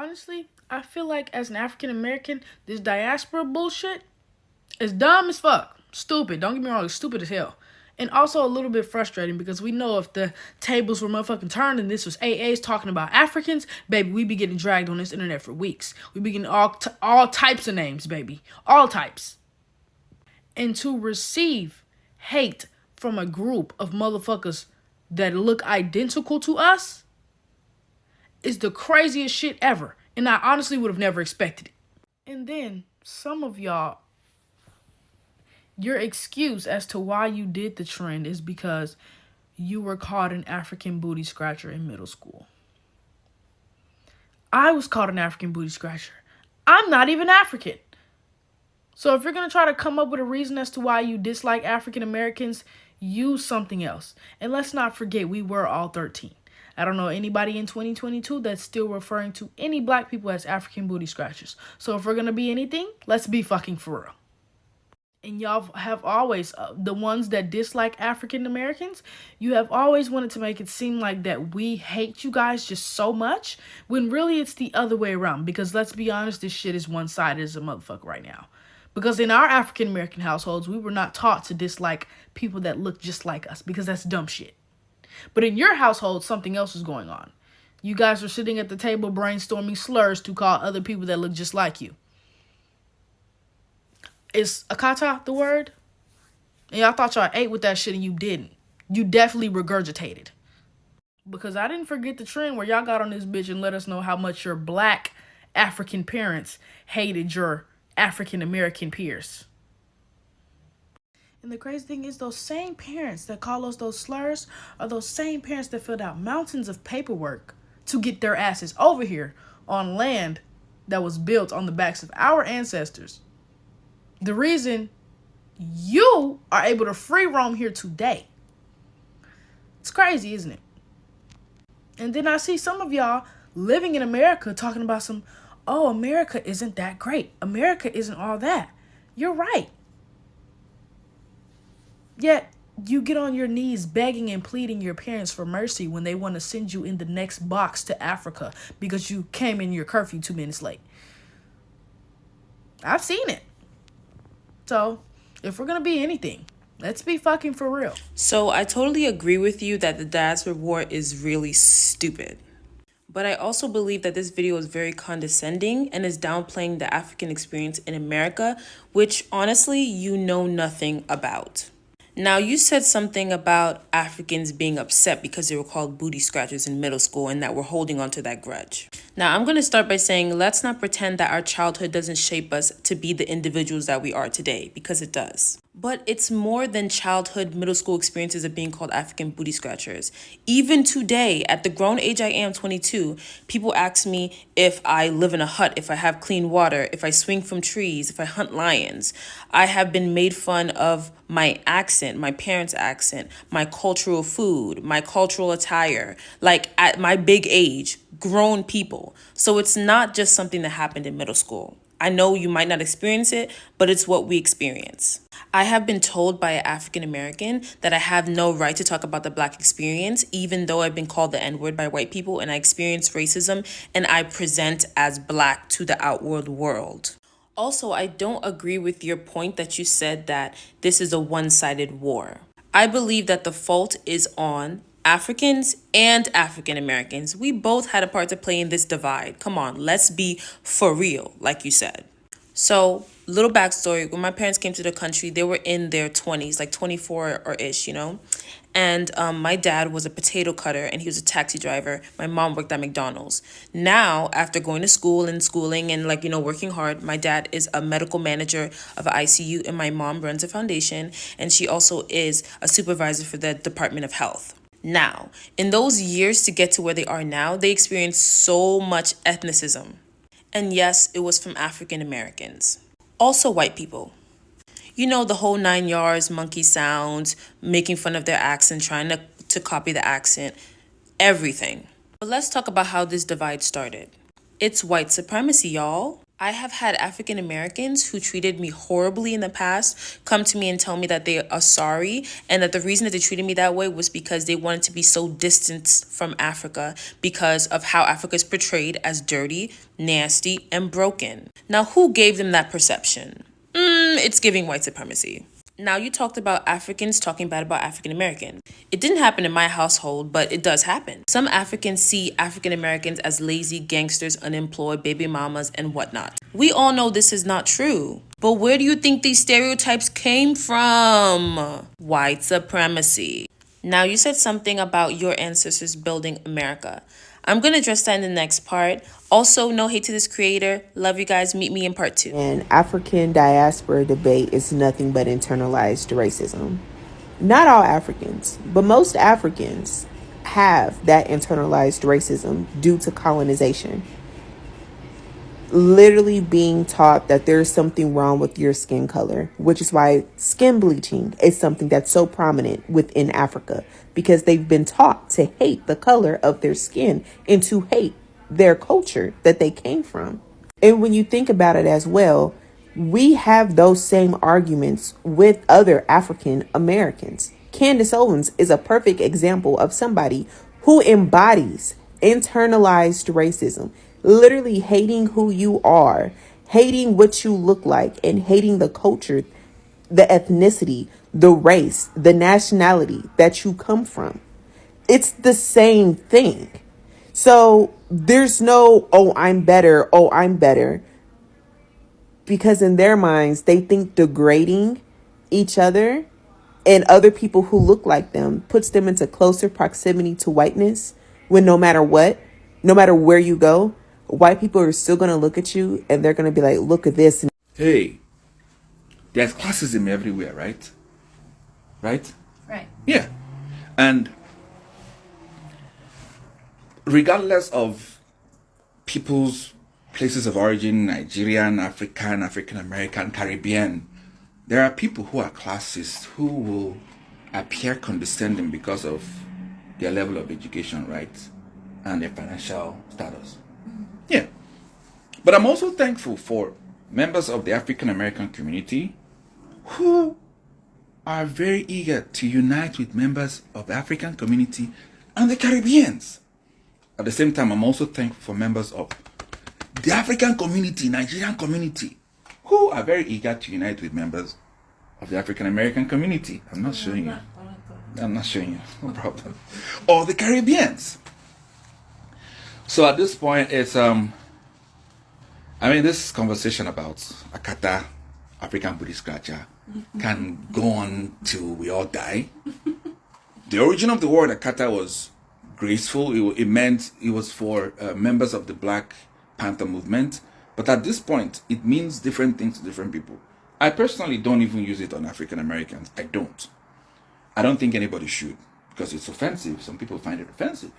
honestly, I feel like as an African American, this diaspora bullshit is dumb as fuck. Stupid. Don't get me wrong, it's stupid as hell. And also a little bit frustrating because we know if the tables were motherfucking turned and this was AAs talking about Africans, baby, we be getting dragged on this internet for weeks. We be getting all types of names, baby. All types. And to receive hate from a group of motherfuckers that look identical to us is the craziest shit ever. And I honestly would have never expected it. And then some of y'all, your excuse as to why you did the trend is because you were called an African booty scratcher in middle school. I was called an African booty scratcher. I'm not even African. So if you're going to try to come up with a reason as to why you dislike African Americans, use something else. And let's not forget, we were all 13. I don't know anybody in 2022 that's still referring to any black people as African booty scratchers. So if we're going to be anything, let's be fucking for real. And y'all have always, the ones that dislike African Americans, you have always wanted to make it seem like that we hate you guys just so much, when really it's the other way around. Because let's be honest, this shit is one-sided as a motherfucker right now. Because in our African American households, we were not taught to dislike people that look just like us, because that's dumb shit. But in your household, something else is going on. You guys are sitting at the table brainstorming slurs to call other people that look just like you. Is akata the word? And y'all thought y'all ate with that shit and you didn't. You definitely regurgitated. Because I didn't forget the trend where y'all got on this bitch and let us know how much your black African parents hated your African American peers. And the crazy thing is, those same parents that call us those slurs are those same parents that filled out mountains of paperwork to get their asses over here on land that was built on the backs of our ancestors. The reason you are able to free roam here today. It's crazy, isn't it? And then I see some of y'all living in America talking about some, oh, America isn't that great. America isn't all that. You're right. Yet you get on your knees begging and pleading your parents for mercy when they want to send you in the next box to Africa because you came in your curfew 2 minutes late. I've seen it. So, if we're going to be anything, let's be fucking for real. So, I totally agree with you that the diaspora war is really stupid. But I also believe that this video is very condescending and is downplaying the African experience in America, which honestly, you know nothing about. Now, you said something about Africans being upset because they were called booty scratchers in middle school and that we're holding on to that grudge. Now, I'm going to start by saying let's not pretend that our childhood doesn't shape us to be the individuals that we are today, because it does. But it's more than childhood, middle school experiences of being called African booty scratchers. Even today, at the grown age I am, 22, people ask me if I live in a hut, if I have clean water, if I swing from trees, if I hunt lions. I have been made fun of my accent, my parents' accent, my cultural food, my cultural attire, like at my big age, grown people. So it's not just something that happened in middle school. I know you might not experience it, but it's what we experience. I have been told by an African American that I have no right to talk about the Black experience, even though I've been called the N-word by white people and I experience racism and I present as Black to the outward world. Also, I don't agree with your point that you said that this is a one-sided war. I believe that the fault is on Africans and African Americans. We both had a part to play in this divide. Come on, let's be for real, like you said. So, little backstory, when my parents came to the country, they were in their 20s, like 24 or ish, you know? And my dad was a potato cutter and he was a taxi driver. My mom worked at McDonald's. Now, after going to school and schooling and working hard, my dad is a medical manager of an ICU and my mom runs a foundation and she also is a supervisor for the Department of Health. Now, in those years to get to where they are now, they experienced so much ethnicism. And yes, it was from African Americans. Also white people. You know, the whole 9 yards, monkey sounds, making fun of their accent, trying to copy the accent, everything. But let's talk about how this divide started. It's white supremacy, y'all. I have had African Americans who treated me horribly in the past come to me and tell me that they are sorry and that the reason that they treated me that way was because they wanted to be so distant from Africa because of how Africa is portrayed as dirty, nasty, and broken. Now, who gave them that perception? It's giving white supremacy. Now, you talked about Africans talking bad about African Americans. It didn't happen in my household, but it does happen. Some Africans see African Americans as lazy gangsters, unemployed, baby mamas, and whatnot. We all know this is not true. But where do you think these stereotypes came from? White supremacy. Now, you said something about your ancestors building America. I'm going to address that in the next part. Also, no hate to this creator. Love you guys. Meet me in part 2. And African diaspora debate is nothing but internalized racism. Not all Africans, but most Africans have that internalized racism due to colonization. Literally being taught that there's something wrong with your skin color, which is why skin bleaching is something that's so prominent within Africa, because they've been taught to hate the color of their skin and to hate their culture that they came from. And when you think about it as well, we have those same arguments with other African Americans. Candace Owens is a perfect example of somebody who embodies internalized racism, literally hating who you are, hating what you look like, and hating the culture, the ethnicity, the race, the nationality that you come from. It's the same thing. So there's no, oh, I'm better. Because in their minds, they think degrading each other and other people who look like them puts them into closer proximity to whiteness, when no matter what, no matter where you go, white people are still going to look at you and they're going to be like, look at this. Hey, there's classism everywhere, right? Right? Right. Yeah. And regardless of people's places of origin, Nigerian, African, African American, Caribbean, there are people who are classist who will appear condescending because of their level of education, right? And their financial status. Yeah. But I'm also thankful for members of the African American community who are very eager to unite with members of the African community and the Caribbeans. At the same time, I'm also thankful for members of the African community, Nigerian community, who are very eager to unite with members of the African American community. I'm not showing you. I'm not showing you. No problem. Or the Caribbeans. So at this point, it's this conversation about Akata, African Booty Scratcher, can go on till we all die. The origin of the word Akata was graceful. It meant it was for members of the Black Panther movement. But at this point, it means different things to different people. I personally don't even use it on African Americans. I don't think anybody should, because it's offensive. Some people find it offensive.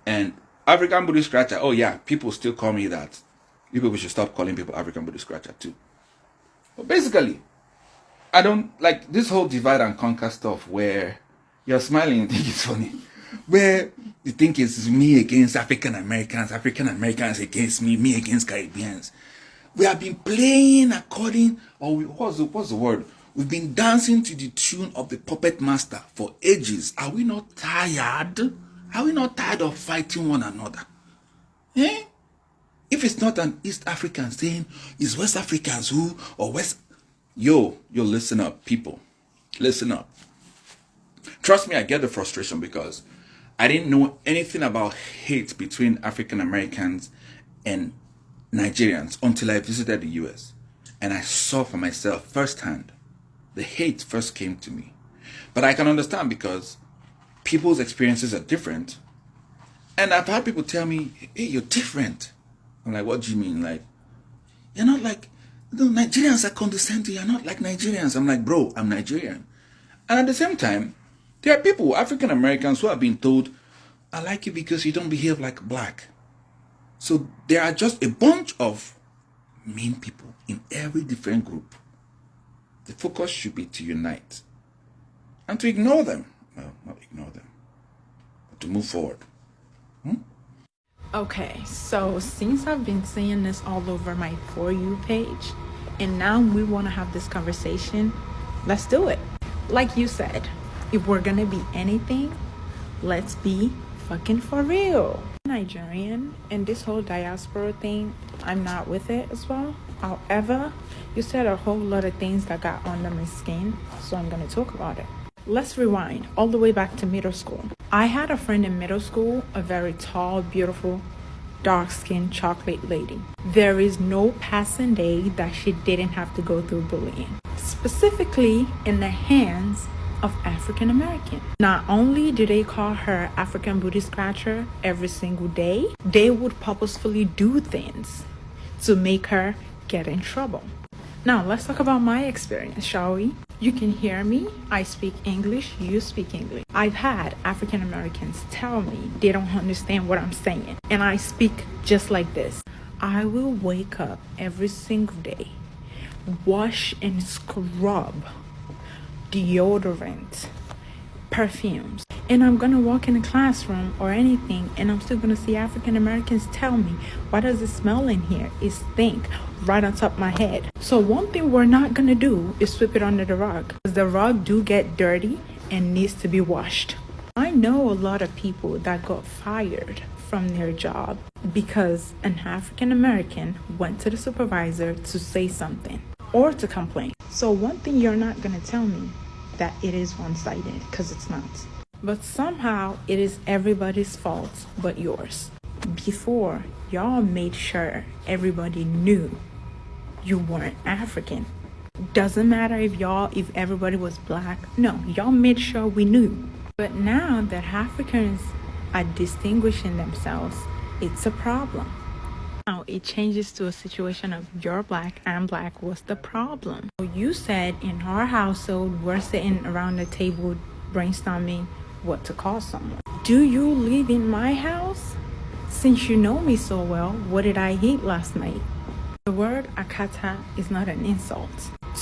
And African Booty Scratcher, oh yeah, people still call me that. You people should stop calling people African Booty Scratcher too. But basically, I don't like this whole divide and conquer stuff where you're smiling and think it's funny. Where you think it's me against African Americans against me against Caribbeans. We have been playing what's the word? We've been dancing to the tune of the puppet master for ages. Are we not tired? Are we not tired of fighting one another? Eh? If it's not an East African saying, it's West Africans who, or West... Yo, listen up, people. Listen up. Trust me, I get the frustration because I didn't know anything about hate between African Americans and Nigerians until I visited the US. And I saw for myself firsthand. The hate first came to me. But I can understand because people's experiences are different. And I've had people tell me, hey, you're different. I'm like, what do you mean? Like, you're not like, Nigerians are condescending. You're not like Nigerians. I'm like, bro, I'm Nigerian. And at the same time, there are people, African Americans, who have been told, I like you because you don't behave like black. So there are just a bunch of mean people in every different group. The focus should be to unite and to ignore them. Well, not ignore them, but to move forward. Okay, so since I've been seeing this all over my For You page, and now we want to have this conversation, let's do it. Like you said, if we're gonna be anything, let's be fucking for real. Nigerian, and this whole diaspora thing, I'm not with it as well. However, you said a whole lot of things that got under my skin, so I'm gonna talk about it. Let's rewind all the way back to middle school. I had a friend in middle school, a very tall, beautiful, dark-skinned chocolate lady. There is no passing day that she didn't have to go through bullying, specifically in the hands of African American. Not only do they call her African booty scratcher every single day, they would purposefully do things to make her get in trouble. Now let's talk about my experience, shall we? You can hear me, I speak English, you speak English. I've had African Americans tell me they don't understand what I'm saying, and I speak just like this. I will wake up every single day, wash and scrub deodorant, perfumes, and I'm gonna walk in a classroom or anything, and I'm still gonna see African Americans tell me, why does it smell in here? It stink right on top of my head. So one thing we're not gonna do is sweep it under the rug, because the rug do get dirty and needs to be washed. I know a lot of people that got fired from their job because an African American went to the supervisor to say something or to complain. So one thing you're not gonna tell me that it is one-sided, because it's not. But somehow it is everybody's fault but yours. Before, y'all made sure everybody knew you weren't African. Doesn't matter if everybody was black. No, y'all made sure we knew. But now that Africans are distinguishing themselves, it's a problem. Now it changes to a situation of you're black, I'm black, what's the problem? You said in our household, we're sitting around the table brainstorming what to call someone. Do you live in my house? Since you know me so well, what did I eat last night? The word akata is not an insult.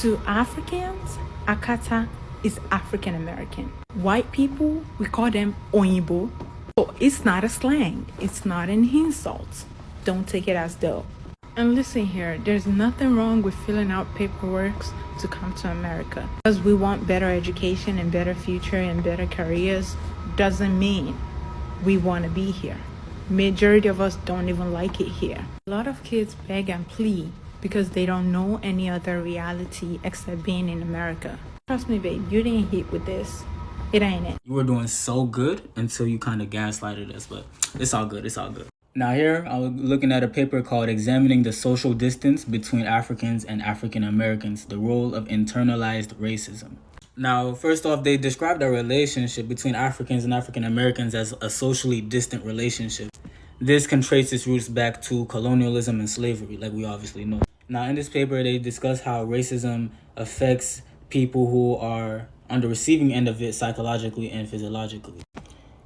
To Africans, akata is African American. White people, we call them oyibo. So it's not a slang, it's not an insult. Don't take it as though. And listen here, there's nothing wrong with filling out paperwork to come to America. Because we want better education and better future and better careers doesn't mean we want to be here. Majority of us don't even like it here. A lot of kids beg and plead because they don't know any other reality except being in America. Trust me, babe, you didn't hit with this. It ain't it. You were doing so good until you kind of gaslighted us, but it's all good, it's all good. Now here, I was looking at a paper called Examining the Social Distance Between Africans and African Americans, the Role of Internalized Racism. Now, first off, they described a relationship between Africans and African Americans as a socially distant relationship. This can trace its roots back to colonialism and slavery, like we obviously know. Now, in this paper, they discuss how racism affects people who are on the receiving end of it psychologically and physiologically.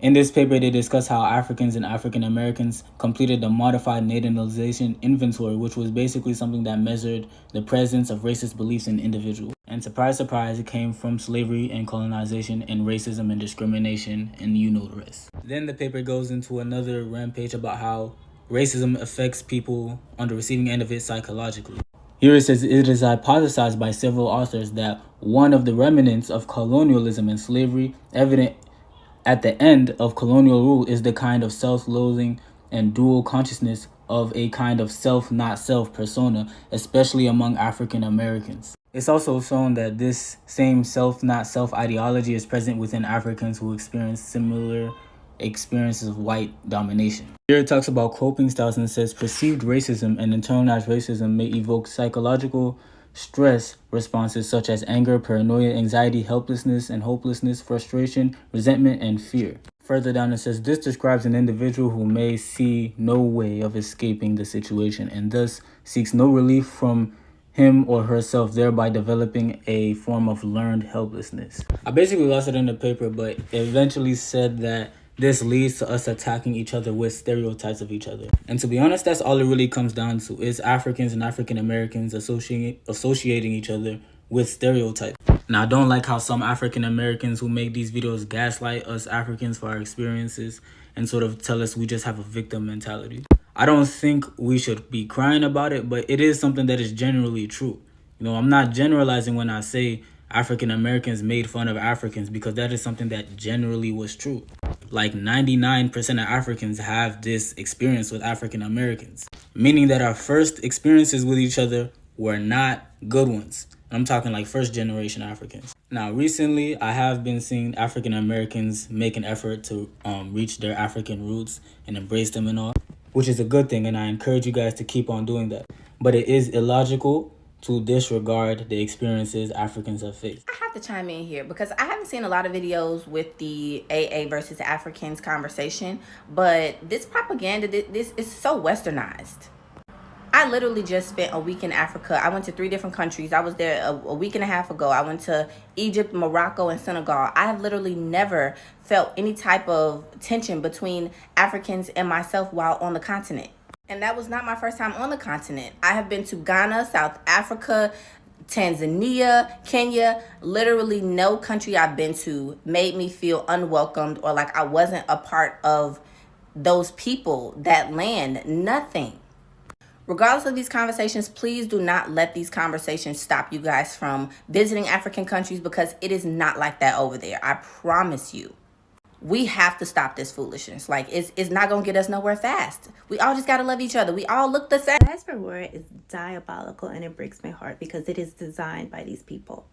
In this paper, they discuss how Africans and African Americans completed the modified nationalization inventory, which was basically something that measured the presence of racist beliefs in individuals. And surprise, surprise, it came from slavery and colonization and racism and discrimination, and you know the rest. Then the paper goes into another rampage about how racism affects people on the receiving end of it psychologically. Here it says, it is hypothesized by several authors that one of the remnants of colonialism and slavery evident at the end of colonial rule is the kind of self-loathing and dual consciousness of a kind of self-not-self persona, especially among African Americans. It's also shown that this same self-not-self ideology is present within Africans who experience similar experiences of white domination. Here it talks about coping styles and says perceived racism and internalized racism may evoke psychological stress responses such as anger, paranoia, anxiety, helplessness and hopelessness, frustration, resentment, and fear. Further down it says this describes an individual who may see no way of escaping the situation and thus seeks no relief from him or herself, thereby developing a form of learned helplessness. I basically lost it in the paper, but it eventually said that this leads to us attacking each other with stereotypes of each other. And to be honest, that's all it really comes down to, is Africans and African Americans associating each other with stereotypes. Now, I don't like how some African Americans who make these videos gaslight us Africans for our experiences and sort of tell us we just have a victim mentality. I don't think we should be crying about it, but it is something that is generally true. You know, I'm not generalizing when I say African Americans made fun of Africans, because that is something that generally was true. Like 99% of Africans have this experience with African Americans, meaning that our first experiences with each other were not good ones. I'm talking like first generation Africans. Now, recently, I have been seeing African Americans make an effort to reach their African roots and embrace them and all, which is a good thing, and I encourage you guys to keep on doing that. But it is illogical to disregard the experiences Africans have faced. I have to chime in here because I haven't seen a lot of videos with the AA versus Africans conversation, but this propaganda, this is so westernized. I literally just spent a week in Africa. I went to 3 different countries. I was there a week and a half ago. I went to Egypt, Morocco, and Senegal. I have literally never felt any type of tension between Africans and myself while on the continent. And that was not my first time on the continent. I have been to Ghana, South Africa, Tanzania, Kenya. Literally no country I've been to made me feel unwelcomed or like I wasn't a part of those people, that land, nothing. Regardless of these conversations, please do not let these conversations stop you guys from visiting African countries, because it is not like that over there. I promise you. We have to stop this foolishness. Like, it's not going to get us nowhere fast. We all just got to love each other. We all look the same. Diaspora war is diabolical, and it breaks my heart because it is designed by these people.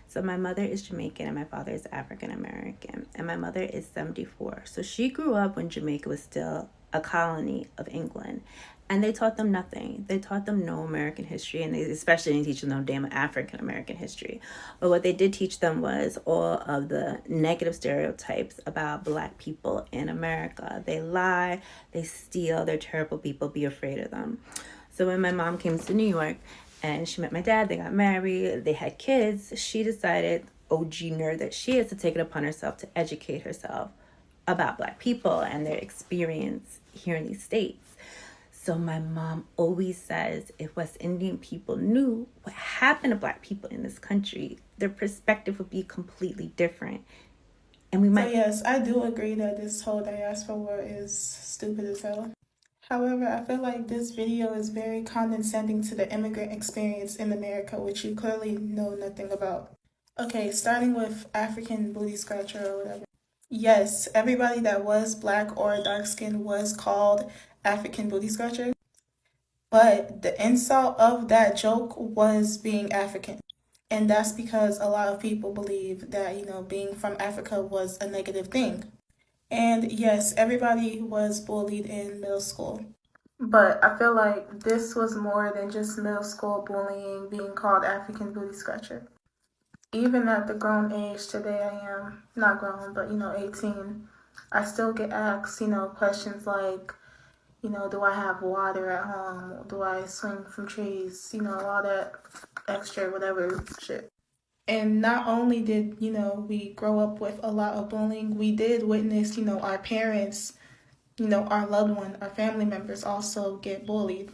So my mother is Jamaican and my father is African American, and my mother is 74. So she grew up when Jamaica was still a colony of England. And they taught them nothing. They taught them no American history, and they especially didn't teach them no damn African American history. But what they did teach them was all of the negative stereotypes about Black people in America. They lie, they steal, they're terrible people, be afraid of them. So when my mom came to New York and she met my dad, they got married, they had kids, she decided, OG nerd that she is, to take it upon herself to educate herself about Black people and their experience here in these states. So my mom always says if West Indian people knew what happened to Black people in this country, their perspective would be completely different. And we might... So yes, I do agree that this whole diaspora war is stupid as hell. However, I feel like this video is very condescending to the immigrant experience in America, which you clearly know nothing about. Okay, starting with African booty scratcher or whatever. Yes, everybody that was Black or dark-skinned was called African booty scratcher, but the insult of that joke was being African. And that's because a lot of people believe that, you know, being from Africa was a negative thing. And yes, everybody was bullied in middle school. But I feel like this was more than just middle school bullying, being called African booty scratcher. Even at the grown age today, I am not grown, but, 18, I still get asked, questions like, do I have water at home? Do I swing from trees? All that extra whatever shit. And not only did, we grow up with a lot of bullying, we did witness, our parents, our loved one, our family members also get bullied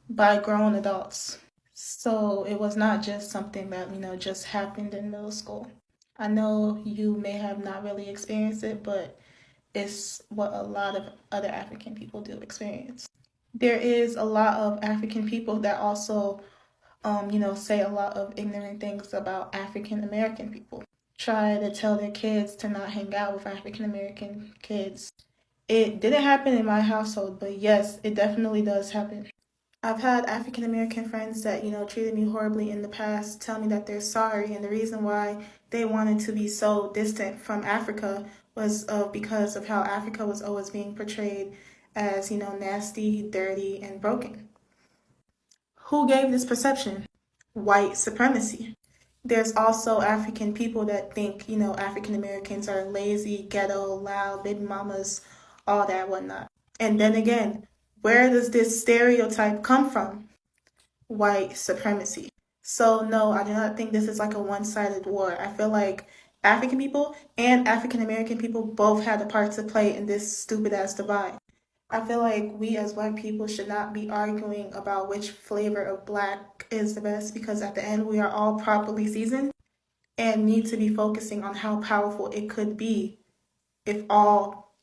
by grown adults. So it was not just something that, just happened in middle school. I know you may have not really experienced it, but it's what a lot of other African people do experience. There is a lot of African people that also, say a lot of ignorant things about African American people. Try to tell their kids to not hang out with African American kids. It didn't happen in my household, but yes, it definitely does happen. I've had African American friends that, treated me horribly in the past tell me that they're sorry, and the reason why they wanted to be so distant from Africa was because of how Africa was always being portrayed as, nasty, dirty, and broken. Who gave this perception? White supremacy. There's also African people that think, African Americans are lazy, ghetto, loud, baby mamas, all that whatnot. And then again, where does this stereotype come from? White supremacy. So no, I do not think this is like a one-sided war. I feel like African people and African American people both had a part to play in this stupid-ass divide. I feel like we as Black people should not be arguing about which flavor of Black is the best, because at the end we are all properly seasoned and need to be focusing on how powerful it could be if all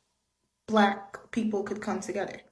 Black people could come together.